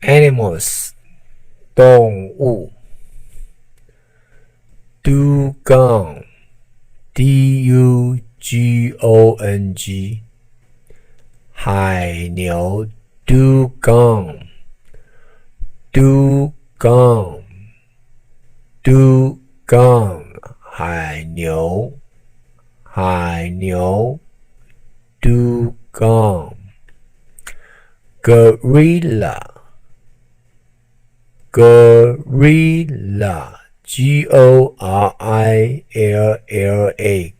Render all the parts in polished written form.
animals 动物 Dugong D-U-G-O-N-G 海牛 Dugong Dugong Dugong 海牛 Dugong Gorilla G-O-R-I-L-L-A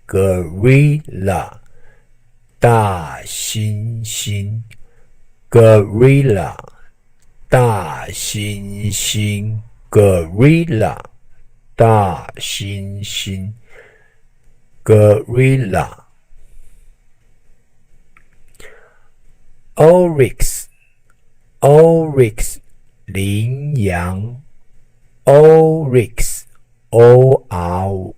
Gorilla 大猩猩 Gorilla 大猩猩 Gorilla 大猩猩 Gorilla Oryx羚羊 Oryx O-R-Y-X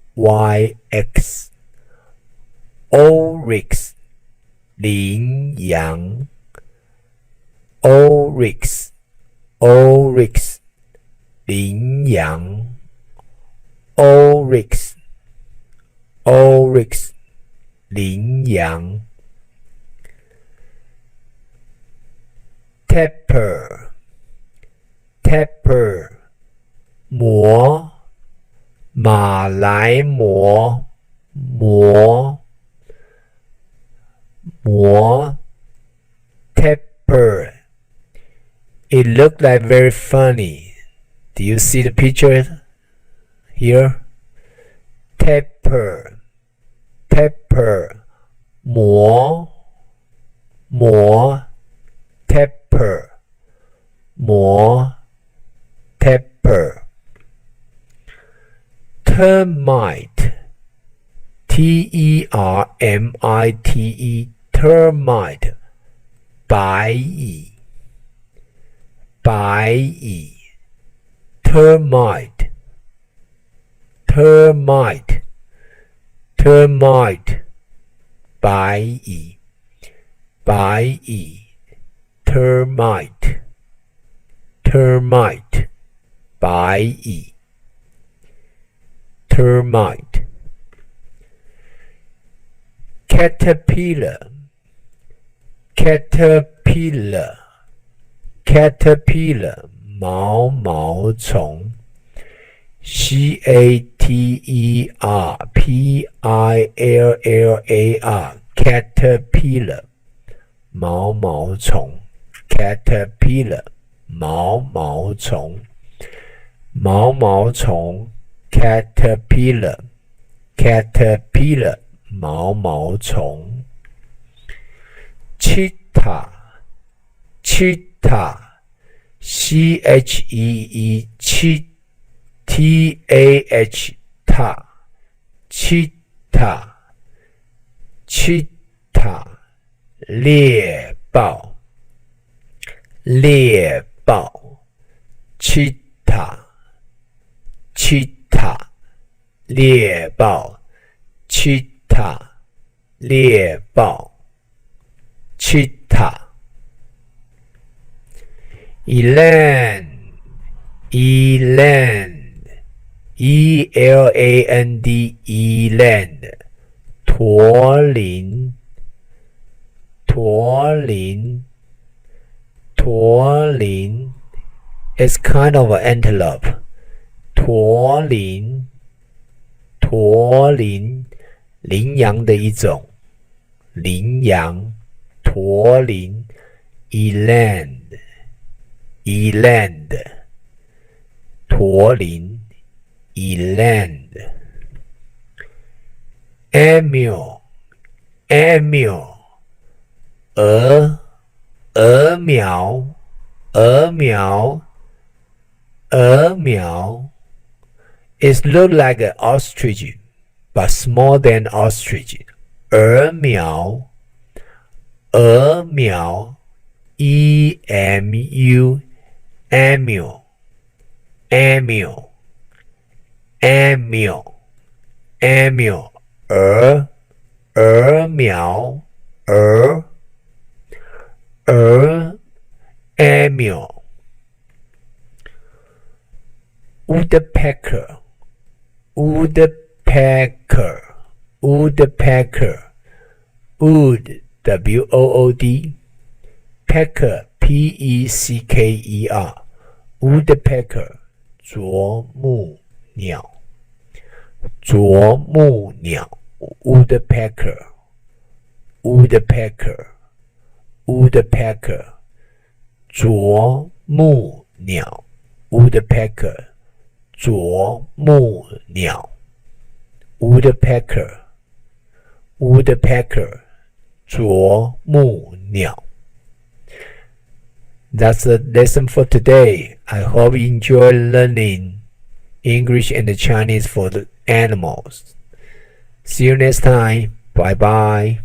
Oryx 羚羊 Oryx 羚羊 Oryx 羚羊 Tapir 貘马来貘 Tapir It looked like very funny. Do you see the picture here? Tapir 貘 Tapir 貘 Tapir Termite T-E-R-M-I-T-E Termite 白蚁 Termite 白蚁 Termite 白蚁 Termite Caterpillar 毛虫 C-A-T-E-R-P-I-L-L-A-R Caterpillar 毛虫 Caterpillar 毛虫 Caterpillar 毛虫 Cheetah C-H-E-E T-A-H Cheetah 猎豹 Cheetah 猎豹 Cheetah Eland E-L-A-N-D Eland 驼铃 It's kind of an antelope 驼铃羚羊的一种羚羊驼铃 Eland 驼铃 Eland Emil 鹅苗 It looks like an ostrich but smaller than ostrich 鹅苗 E-M-U Emil 鹅苗 Emil woodpecker, woodpecker, woodpecker, wood, W-O-O-D, pecker, P-E-C-K-E-R, woodpecker, 啄木鸟，啄木鸟 woodpecker, woodpecker, woodpecker, 啄木鸟 woodpecker, 啄木鸟 woodpecker, woodpecker, 啄木鸟。That's the lesson for today. I hope you enjoy learning English and Chinese for the animals. See you next time. Bye bye.